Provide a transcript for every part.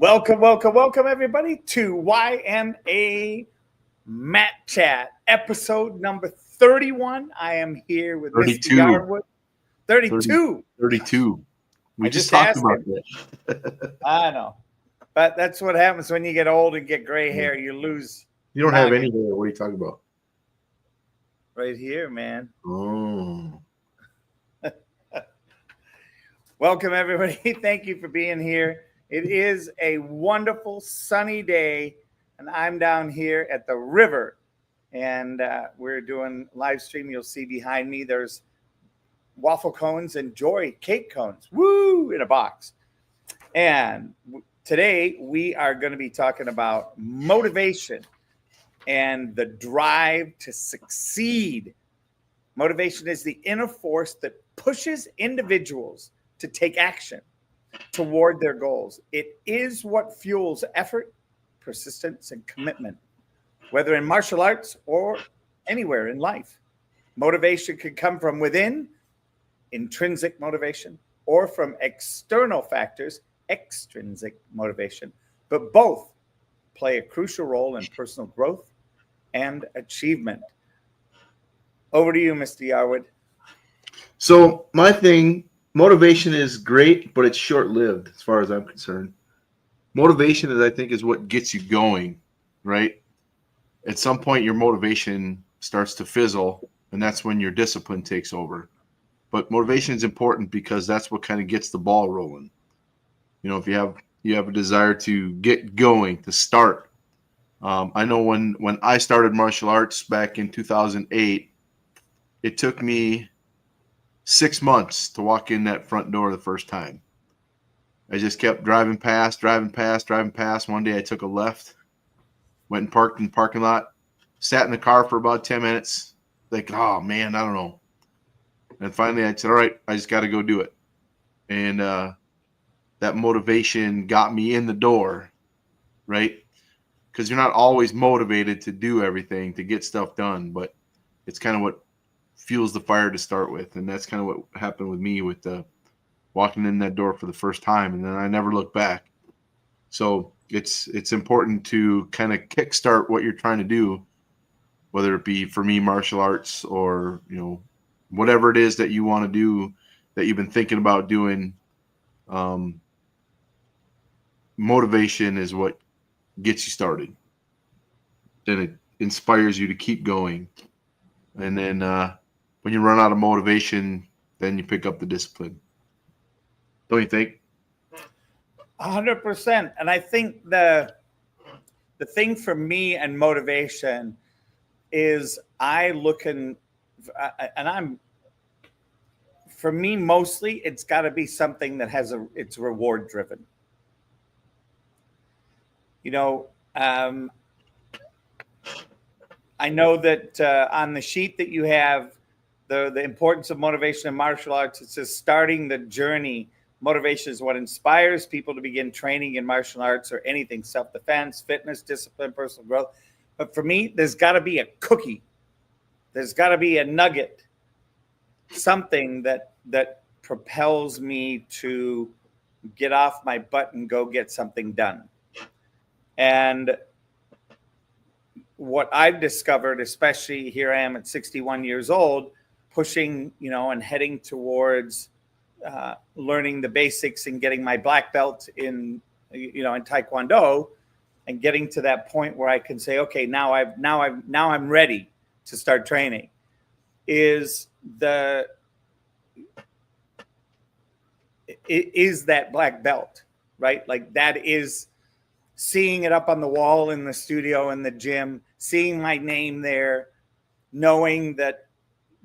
Welcome, everybody, to YMA Mat Chat, episode number 31. I am here with Mr. 32. Yarwood. 32. 32. We I just just talked asked about him. that. I know. But that's what happens when you get old and get gray hair. You lose You don't have noggin. any hair. What are you talking about? Right here, man. Oh. Welcome, everybody. Thank you for being here. It is a wonderful sunny day, and I'm down here at the river, and we're doing live stream. You'll see behind me there's waffle cones and joy cake cones, woo, in a box. And today we are going to be talking about motivation and the drive to succeed. Motivation is the inner force that pushes individuals to take action toward their goals. It is what fuels effort, persistence, and commitment, whether in martial arts or anywhere in life. Motivation could come from within, intrinsic motivation, or from external factors, extrinsic motivation. But both play a crucial role in personal growth and achievement. Over to you, Mr. Yarwood. So my thing, motivation is great, but it's short-lived as far as I'm concerned. Motivation is, I think, is what gets you going, right? At some point, your motivation starts to fizzle, and that's when your discipline takes over. But motivation is important because that's what kind of gets the ball rolling. You know, if you have a desire to get going, to start. I know when I started martial arts back in 2008, it took me 6 months to walk in that front door the first time. I just kept driving past. One day I took a left, went and parked in the parking lot, sat in the car for about 10 minutes, like, oh man, I don't know. And finally I said, all right, I just got to go do it. And that motivation got me in the door, right? Because you're not always motivated to do everything, to get stuff done, but it's kind of what fuels the fire to start with. And that's kind of what happened with me with walking in that door for the first time, and then I never looked back. So it's important to kind of kickstart what you're trying to do, whether it be, for me, martial arts, or whatever it is that you want to do, that you've been thinking about doing. Motivation is what gets you started. Then it inspires you to keep going, and then when you run out of motivation, then you pick up the discipline. Don't you think? 100%. And I think the thing for me and motivation is for me, mostly it's got to be something that it's reward driven. I know that on the sheet that you have, the importance of motivation in martial arts, it says starting the journey. Motivation is what inspires people to begin training in martial arts or anything, self-defense, fitness, discipline, personal growth. But for me, there's got to be a cookie. There's got to be a nugget, something that propels me to get off my butt and go get something done. And what I've discovered, especially here I am at 61 years old, pushing, and heading towards learning the basics and getting my black belt in Taekwondo, and getting to that point where I can say, okay, now I'm ready to start training, is that black belt, right? Like, that is seeing it up on the wall in the studio, in the gym, seeing my name there, knowing that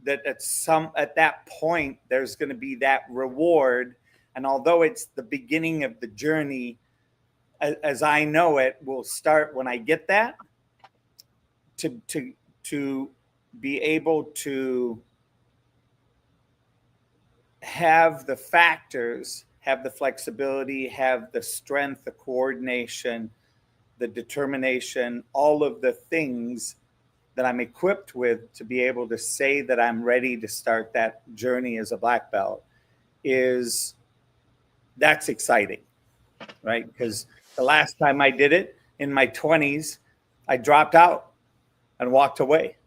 at that point there's going to be that reward. And although it's the beginning of the journey, as I know it, will start when I get that, to be able to have the factors, have the flexibility, have the strength, the coordination, the determination, all of the things that I'm equipped with to be able to say that I'm ready to start that journey as a black belt, that's exciting, right? Because The last time I did it in my 20s, I dropped out and walked away.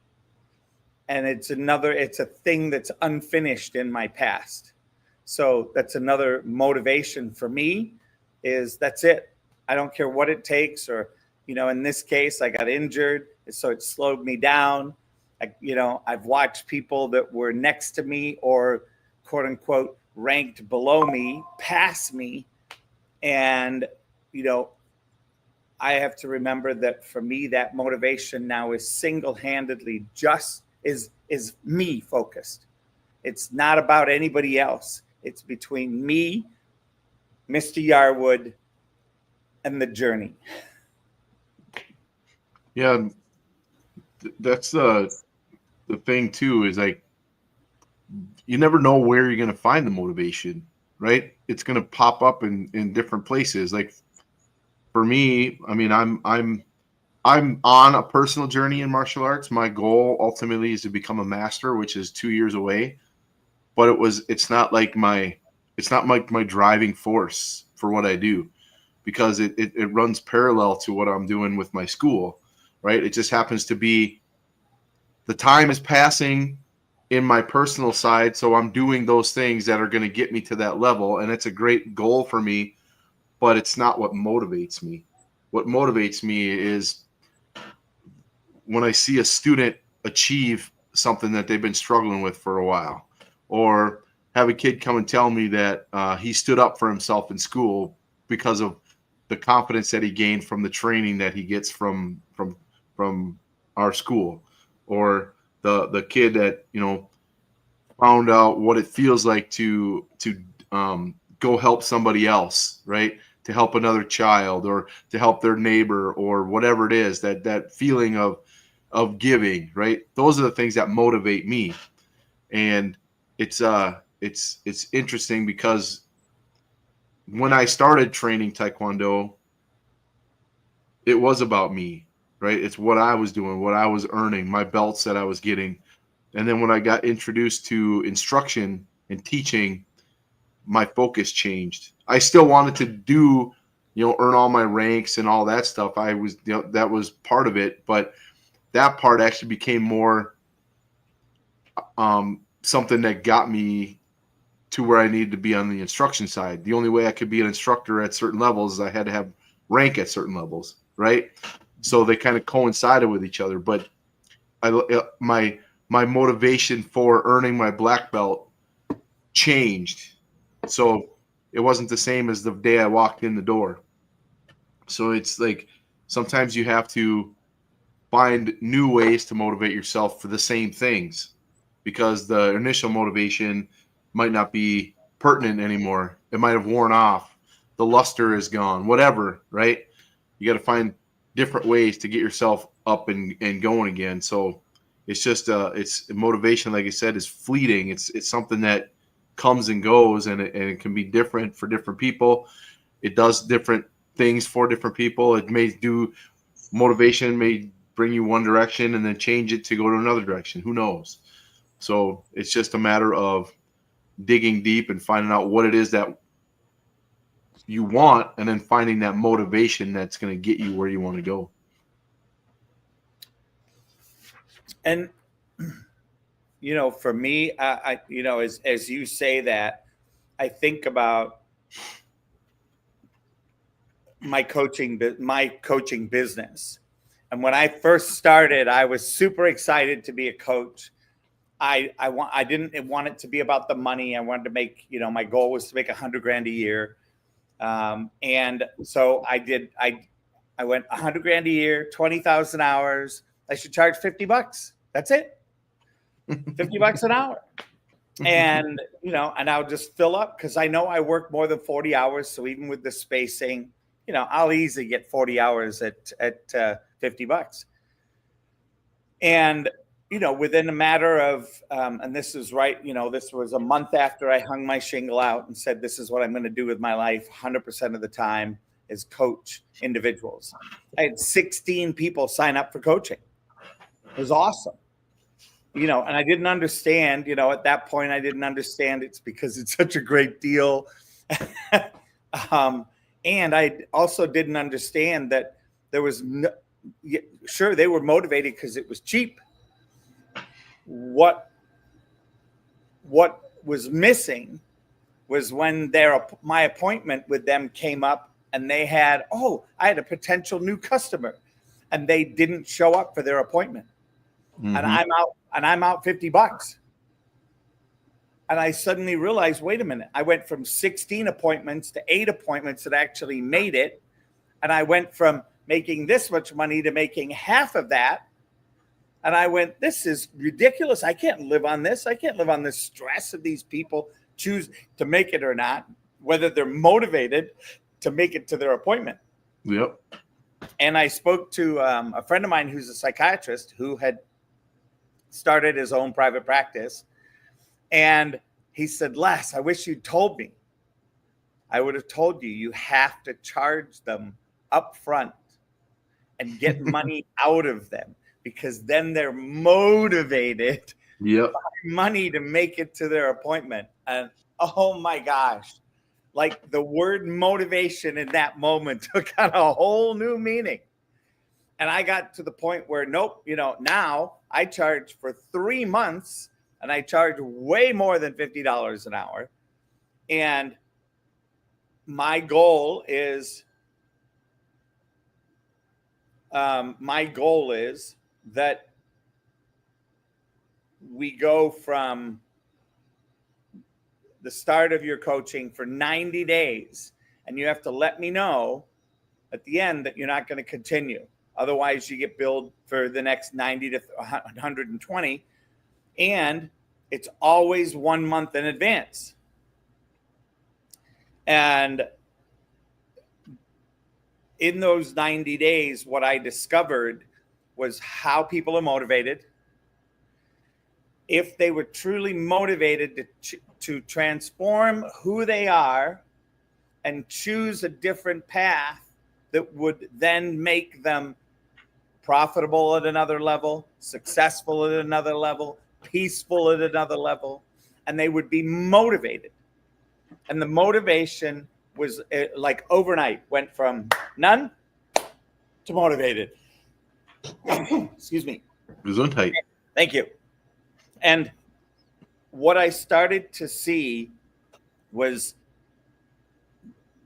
And it's a thing that's unfinished in my past. So that's another motivation for me is that's it. I don't care what it takes, or, in this case, I got injured. So it slowed me down. I've watched people that were next to me or quote unquote ranked below me, pass me. And, I have to remember that for me, that motivation now is single-handedly just is me focused. It's not about anybody else. It's between me, Mr. Yarwood, and the journey. Yeah, that's the thing too, is like you never know where you're going to find the motivation, right? It's going to pop up in different places. Like for me, I mean, I'm on a personal journey in martial arts. My goal ultimately is to become a master, which is 2 years away. But it's not like my driving force for what I do, because it runs parallel to what I'm doing with my school, right? It just happens to be the time is passing in my personal side, so I'm doing those things that are going to get me to that level, and it's a great goal for me, but it's not what motivates me. What motivates me is when I see a student achieve something that they've been struggling with for a while, or have a kid come and tell me that he stood up for himself in school because of the confidence that he gained from the training that he gets from our school, or the kid that found out what it feels like to go help somebody else, right? To help another child, or to help their neighbor, or whatever it is, that feeling of giving, right? Those are the things that motivate me. And it's interesting because when I started training Taekwondo, it was about me, right? It's what I was doing, what I was earning, my belts that I was getting. And then when I got introduced to instruction and teaching, my focus changed. I still wanted to do, earn all my ranks and all that stuff. I was, that was part of it, but that part actually became more something that got me to where I needed to be on the instruction side. The only way I could be an instructor at certain levels is I had to have rank at certain levels, right? So they kind of coincided with each other. But my motivation for earning my black belt changed. So it wasn't the same as the day I walked in the door. So it's like sometimes you have to find new ways to motivate yourself for the same things, because the initial motivation might not be pertinent anymore. It might have worn off. The luster is gone, whatever, right? You got to find different ways to get yourself up and going again. So it's just it's motivation, like I said, is fleeting. It's something that comes and goes, and it can be different for different people. It does different things for different people. It may do motivation may bring you one direction and then change it to go to another direction. Who knows? So it's just a matter of digging deep and finding out what it is that you want, and then finding that motivation that's going to get you where you want to go. And for me, I as you say that, I think about my coaching business. And when I first started, I was super excited to be a coach. I didn't want it to be about the money. I wanted to make, my goal was to make $100,000 a year. And so I went $100,000 a year, 20,000 hours. I should charge $50. That's it. $50 an hour. And, and I'll just fill up, because I know I work more than 40 hours. So even with the spacing, I'll easily get 40 hours at $50. And, within a matter of, and this is right, this was a month after I hung my shingle out and said, this is what I'm going to do with my life 100% of the time, is coach individuals. I had 16 people sign up for coaching. It was awesome. And I didn't understand, at that point, I didn't understand it's because it's such a great deal. And I also didn't understand that there was no, sure, they were motivated because it was cheap. What was missing was when my appointment with them came up and they had, oh, I had a potential new customer and they didn't show up for their appointment. Mm-hmm. And I'm out $50. And I suddenly realized, wait a minute, I went from 16 appointments to 8 appointments that actually made it. And I went from making this much money to making half of that. And I went, this is ridiculous. I can't live on this. I can't live on the stress of these people choose to make it or not, whether they're motivated to make it to their appointment. Yep. And I spoke to a friend of mine who's a psychiatrist who had started his own private practice. And he said, Les, I wish you'd told me. I would have told you, you have to charge them up front and get money out of them, because then they're motivated Yep. by money to make it to their appointment. And oh my gosh, like the word motivation in that moment took on a whole new meaning. And I got to the point where, nope, now I charge for 3 months and I charge way more than $50 an hour. And my goal is that we go from the start of your coaching for 90 days, and you have to let me know at the end that you're not going to continue. Otherwise, you get billed for the next 90 to 120, and it's always 1 month in advance. And in those 90 days, what I discovered was how people are motivated. If they were truly motivated to transform who they are and choose a different path that would then make them profitable at another level, successful at another level, peaceful at another level, and they would be motivated. And the motivation was like overnight, went from none to motivated. Excuse me. Gesundheit. Thank you. And what I started to see was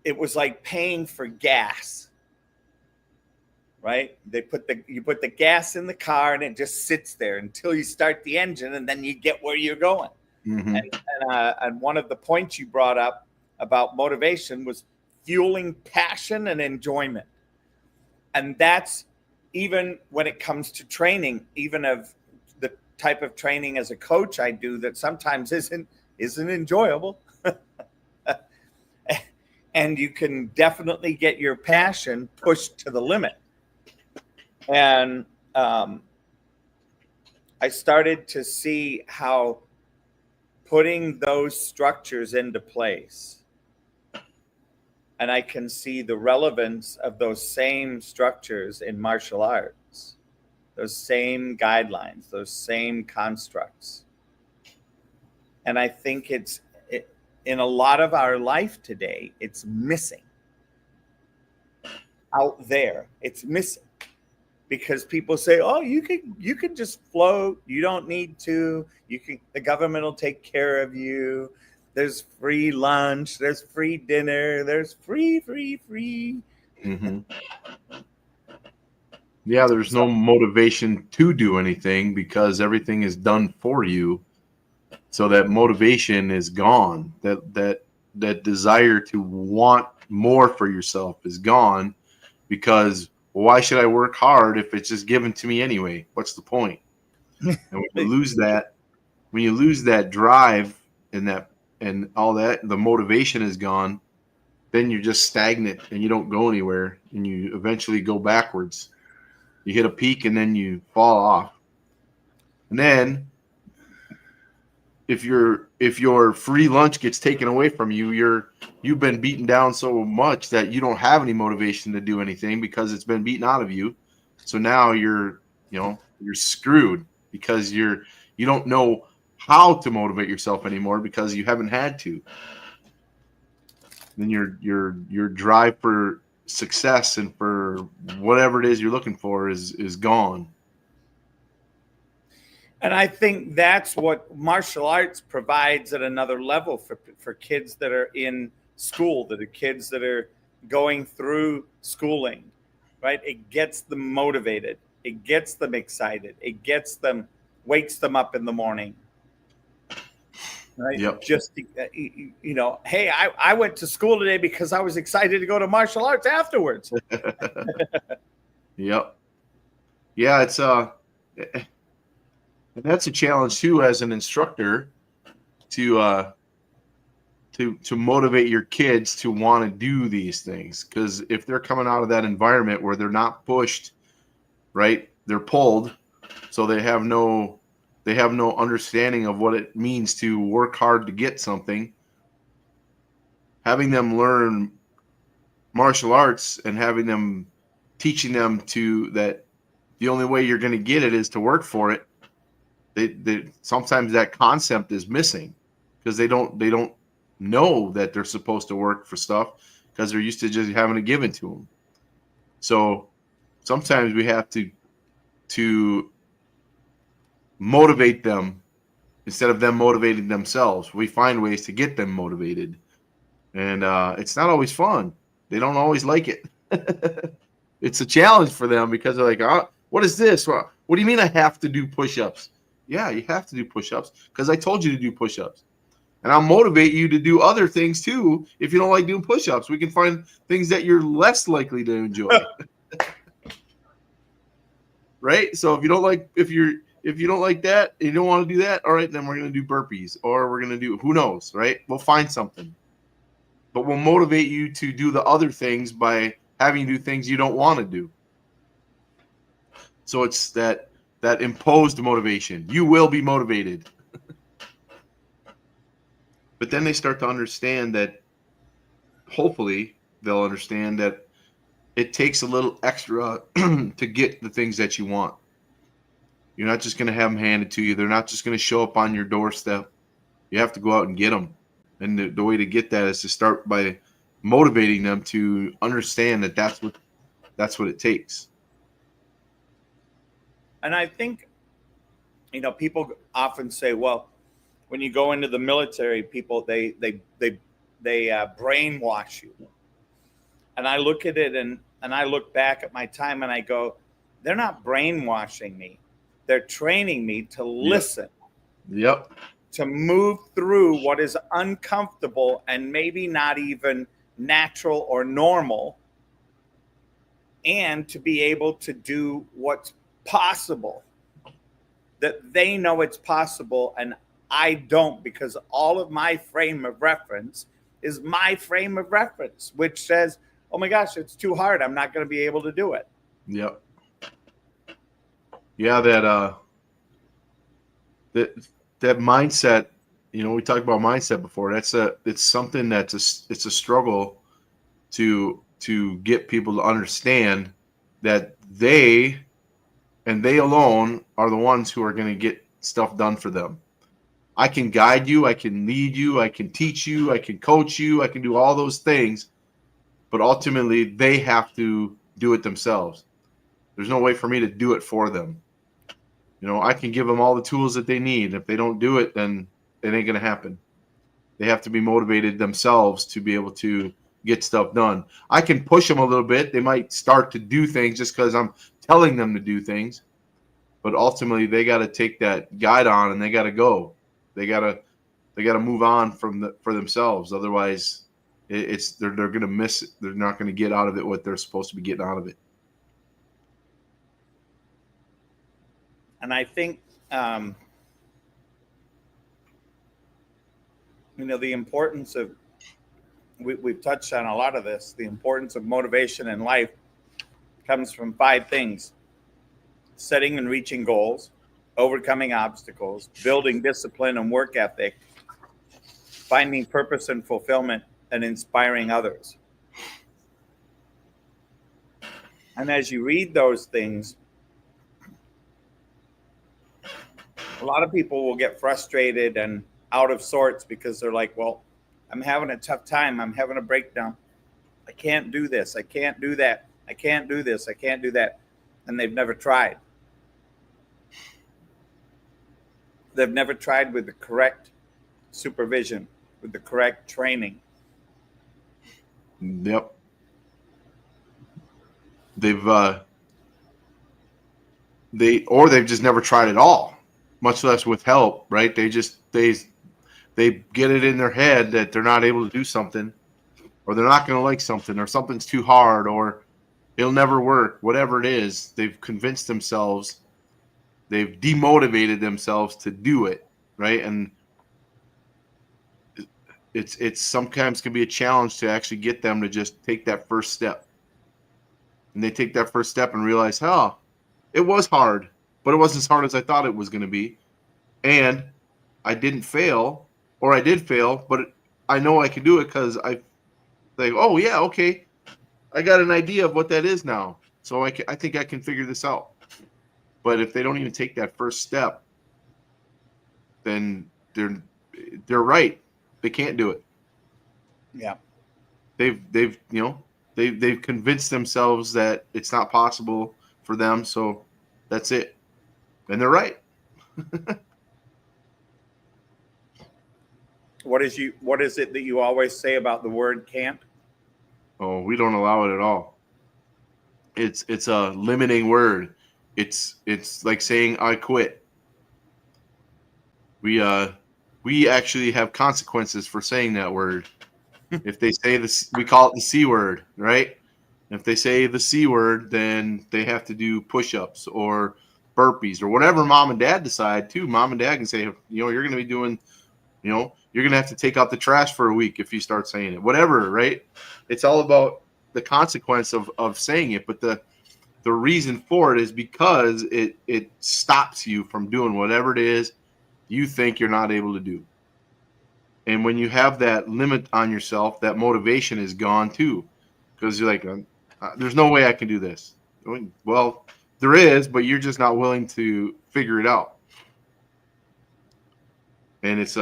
it was like paying for gas, right? You put the gas in the car and it just sits there until you start the engine, and then you get where you're going. Mm-hmm. And one of the points you brought up about motivation was fueling passion and enjoyment. And that's even when it comes to training, even of the type of training as a coach I do that sometimes isn't enjoyable. And you can definitely get your passion pushed to the limit. And I started to see how putting those structures into place, and I can see the relevance of those same structures in martial arts, those same guidelines, those same constructs. And I think in a lot of our life today, it's missing. Out there, it's missing. Because people say, "Oh, you can just float. You don't need to. The government will take care of you. There's free lunch. There's free dinner. There's free." Mm-hmm. Yeah, there's no motivation to do anything because everything is done for you. So that motivation is gone. That desire to want more for yourself is gone, because why should I work hard if it's just given to me anyway? What's the point? And when you lose that drive and all that, the motivation is gone, then you're just stagnant and you don't go anywhere, and you eventually go backwards. You hit a peak and then you fall off. And then if your free lunch gets taken away from you, you've been beaten down so much that you don't have any motivation to do anything because it's been beaten out of you. So now you're screwed because you don't know how to motivate yourself anymore because you haven't had to. then your drive for success and for whatever it is you're looking for is gone. And I think that's what martial arts provides at another level for kids that are in school, that are kids that are going through schooling, right? It gets them motivated. It gets them excited. It gets them, wakes them up in the morning, right? Yep. Just, hey, I went to school today because I was excited to go to martial arts afterwards. Yep. Yeah, it's and that's a challenge too as an instructor to motivate your kids to want to do these things, because if they're coming out of that environment where they're not pushed, right, they're pulled, so they have no understanding of what it means to work hard to get something. Having them learn martial arts and having them teaching them to that the only way you're going to get it is to work for it. They sometimes that concept is missing because they don't know that they're supposed to work for stuff because they're used to just having it given to them. So sometimes we have to motivate them instead of them motivating themselves. We find ways to get them motivated, and it's not always fun. They don't always like it. It's a challenge for them because they're like, oh, what is this? What do you mean I have to do push-ups? Yeah, you have to do push-ups because I told you to do push-ups. And I'll motivate you to do other things too. If you don't like doing push-ups, we can find things that you're less likely to enjoy. Right? So if you don't like that and you don't want to do that, all right, then we're going to do burpees or we're going to do who knows, right? We'll find something. But we'll motivate you to do the other things by having you do things you don't want to do. So it's that imposed motivation. You will be motivated. But then they start to understand that, hopefully they'll understand that it takes a little extra to get the things that you want. You're not just going to have them handed to you. They're not just going to show up on your doorstep. You have to go out and get them. And the way to get that is to start by motivating them to understand that that's what it takes. And I think, people often say, well, when you go into the military, people they brainwash you. And I look at it and I look back at my time and I go, they're not brainwashing me. They're training me to listen. Yep. To move through what is uncomfortable and maybe not even natural or normal, and to be able to do what's possible. That they know it's possible and I don't, because all of my frame of reference is my frame of reference, which says, oh my gosh, it's too hard. I'm not going to be able to do it. Yep. Yeah, that mindset, we talked about mindset before. It's something it's a struggle to get people to understand that they and they alone are the ones who are going to get stuff done for them. I can guide you, I can lead you, I can teach you, I can coach you, I can do all those things, but ultimately they have to do it themselves. There's no way for me to do it for them. I can give them all the tools that they need. If they don't do it, then it ain't going to happen. They have to be motivated themselves to be able to get stuff done. I can push them a little bit. They might start to do things just because I'm telling them to do things. But ultimately, they got to take that guide on and they got to go. They got to move on for themselves. Otherwise, they're going to miss it. They're not going to get out of it what they're supposed to be getting out of it. And I think, the importance of, we've touched on a lot of this, the importance of motivation in life comes from 5 things: setting and reaching goals, overcoming obstacles, building discipline and work ethic, finding purpose and fulfillment, and inspiring others. And as you read those things, a lot of people will get frustrated and out of sorts because they're like, well, I'm having a tough time. I'm having a breakdown. I can't do this. I can't do that. I can't do this. I can't do that. And they've never tried. They've never tried with the correct supervision, with the correct training. Yep. They've just never tried at all, much less with help, right? They get it in their head that they're not able to do something, or they're not going to like something, or something's too hard, or it'll never work. Whatever it is, they've convinced themselves, they've demotivated themselves to do it, right? And it's sometimes can be a challenge to actually get them to just take that first step. And they take that first step and realize, oh, it was hard, but it wasn't as hard as I thought it was going to be. And I didn't fail, or I did fail, but I know I can do it because I think, oh, yeah, okay, I got an idea of what that is now. So I think I can figure this out. But if they don't even take that first step, then they're right. They can't do it. Yeah. They've convinced themselves that it's not possible for them, so that's it. And they're right. What is it that you always say about the word can't? Oh, we don't allow it at all. It's a limiting word. It's like saying I quit. We actually have consequences for saying that word. If they say this, we call it the C word, right? If they say the C word, then they have to do push-ups or burpees or whatever mom and dad decide too. Mom and dad can say, you're going to be doing, you're going to have to take out the trash for a week if you start saying it, whatever, right? It's all about the consequence of saying it. But the reason for it is because it stops you from doing whatever it is you think you're not able to do. And when you have that limit on yourself, that motivation is gone too, because you're like, there's no way I can do this. Well, there is, but you're just not willing to figure it out. And it's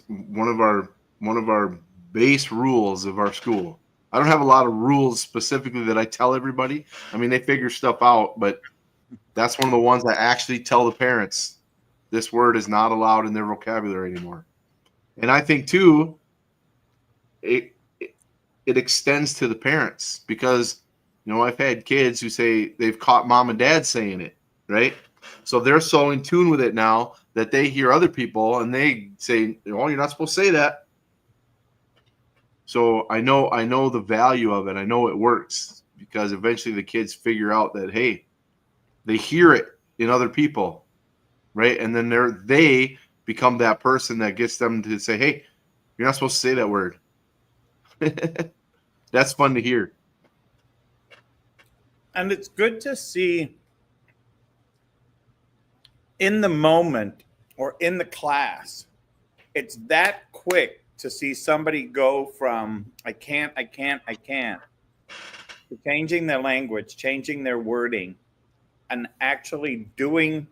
one of our base rules of our school. I don't have a lot of rules specifically that I tell everybody. I mean, they figure stuff out, but that's one of the ones I actually tell the parents. This word is not allowed in their vocabulary anymore. And I think too, it extends to the parents, because I've had kids who say they've caught mom and dad saying it, right? So they're so in tune with it now that they hear other people and they say, "Oh, you're not supposed to say that." So I know the value of it. I know it works, because eventually the kids figure out that, hey, they hear it in other people, right? And then they become that person that gets them to say, "Hey, you're not supposed to say that word." That's fun to hear. And it's good to see in the moment or in the class, it's that quick to see somebody go from I can't, to changing their language, changing their wording, and actually doing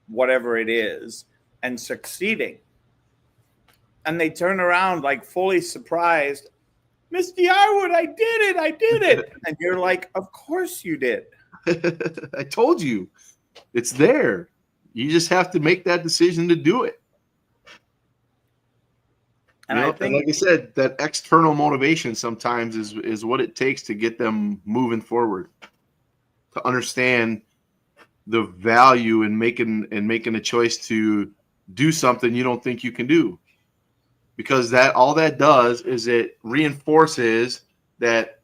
whatever it is and succeeding. And they turn around like fully surprised. Mr. Yarwood, I did it. And you're like, of course you did. I told you, it's there. You just have to make that decision to do it. And I think, and like I said, that external motivation sometimes is what it takes to get them moving forward, to understand the value in making a choice to do something you don't think you can do. Because all that does is it reinforces that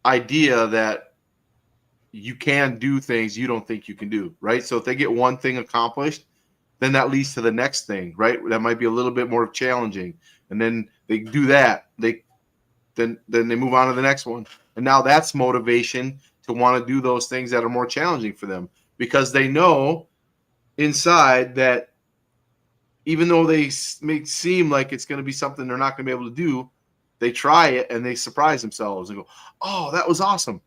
idea that you can do things you don't think you can do, right? So if they get one thing accomplished, then that leads to the next thing, right? That might be a little bit more challenging. And then they do that. Then they move on to the next one. And now that's motivation to want to do those things that are more challenging for them, because they know inside that even though they may seem like it's going to be something they're not going to be able to do, they try it and they surprise themselves and go, "Oh, that was awesome.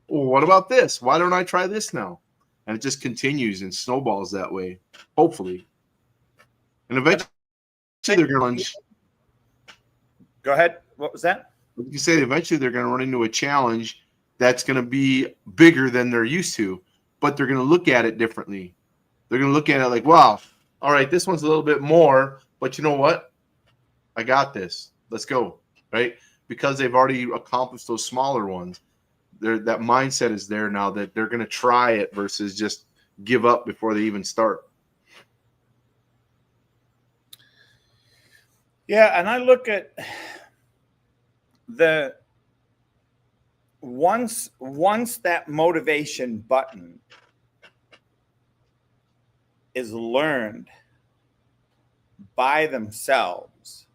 Well, what about this? Why don't I try this now?" And it just continues and snowballs that way, hopefully. And eventually they're going to lunge. Go ahead. What was that? Like you said, eventually they're going to run into a challenge that's going to be bigger than they're used to, but they're going to look at it differently. They're going to look at it like, wow, all right, this one's a little bit more, but you know what? I got this. Let's go, right? Because they've already accomplished those smaller ones. That mindset is there now that they're going to try it versus just give up before they even start. Yeah, and I look at the once that motivation button is learned by themselves,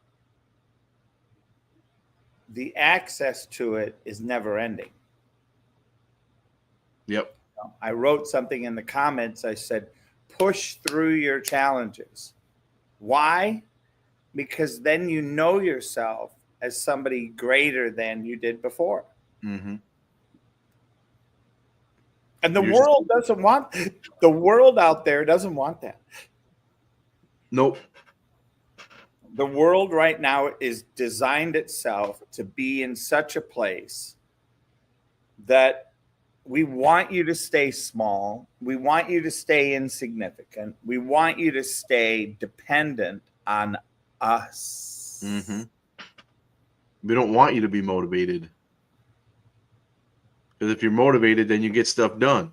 the access to it is never ending. Yep. I wrote something in the comments. I said, push through your challenges. Why? Because then you know yourself as somebody greater than you did before. Mm-hmm. And the world out there doesn't want that. Nope. The world right now is designed itself to be in such a place that we want you to stay small. We want you to stay insignificant. We want you to stay dependent on us. Mm-hmm. We don't want you to be motivated. Because if you're motivated, then you get stuff done.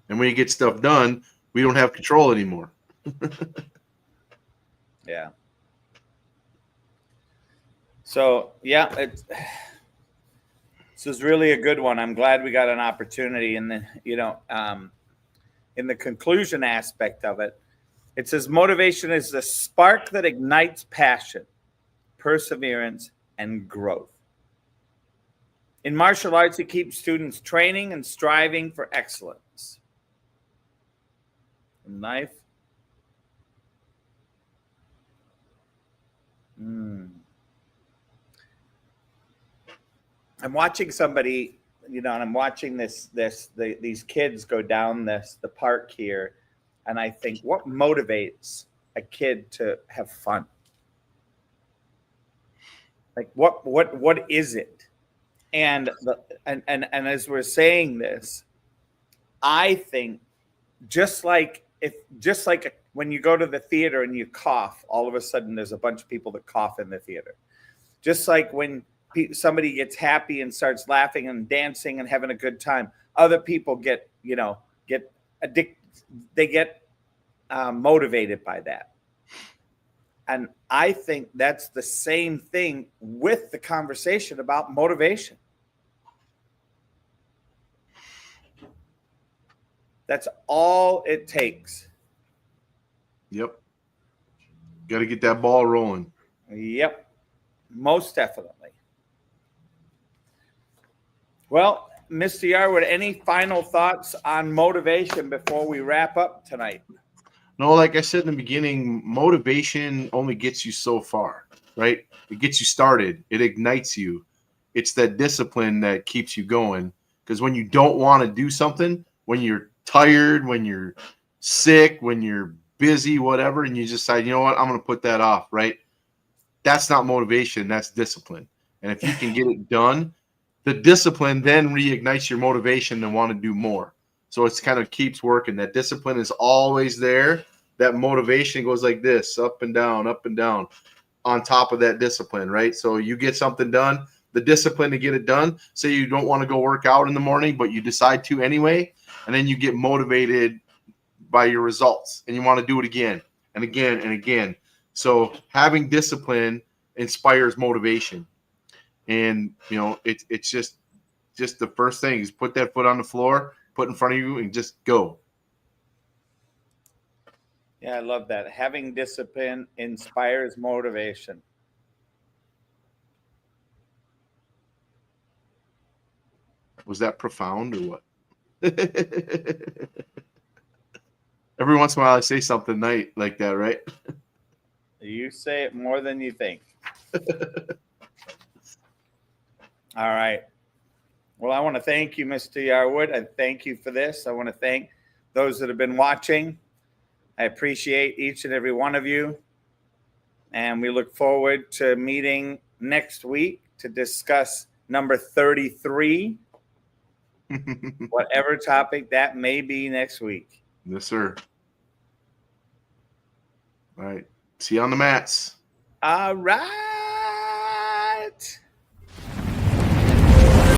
And when you get stuff done, we don't have control anymore. Yeah. So, yeah, this is really a good one. I'm glad we got an opportunity. And then, in the conclusion aspect of it, it says motivation is the spark that ignites passion, perseverance, and growth. In martial arts, it keeps students training and striving for excellence. In life, I'm watching somebody, and I'm watching these kids go down the park here, and I think, what motivates a kid to have fun? Like, what is it? And as we're saying this, I think just like when you go to the theater and you cough, all of a sudden there's a bunch of people that cough in the theater. Just like when somebody gets happy and starts laughing and dancing and having a good time, other people get addicted. They get motivated by that. And I think that's the same thing with the conversation about motivation. That's all it takes. Yep. Got to get that ball rolling. Yep. Most definitely. Well, Mr. Yarwood, any final thoughts on motivation before we wrap up tonight? No, like I said in the beginning, motivation only gets you so far, right? It gets you started. It ignites you. It's that discipline that keeps you going. Because when you don't want to do something, when you're tired, when you're sick, when you're busy, whatever, and you decide, you know what, I'm going to put that off, right? That's not motivation. That's discipline. And if you can get it done, the discipline then reignites your motivation to want to do more. So it's kind of keeps working. That discipline is always there. That motivation goes like this, up and down on top of that discipline, right? So you get something done, the discipline to get it done. Say you don't want to go work out in the morning, but you decide to anyway, and then you get motivated by your results, and you want to do it again and again and again. So having discipline inspires motivation. And, it's just the first thing is put that foot on the floor, put in front of you, and just go. Yeah, I love that. Having discipline inspires motivation. Was that profound or what? Every once in a while I say something like that, right? You say it more than you think. All right. Well, I want to thank you, Mr. Yarwood. I thank you for this. I want to thank those that have been watching. I appreciate each and every one of you. And we look forward to meeting next week to discuss number 33, whatever topic that may be next week. Yes, sir. All right. See you on the mats. All right.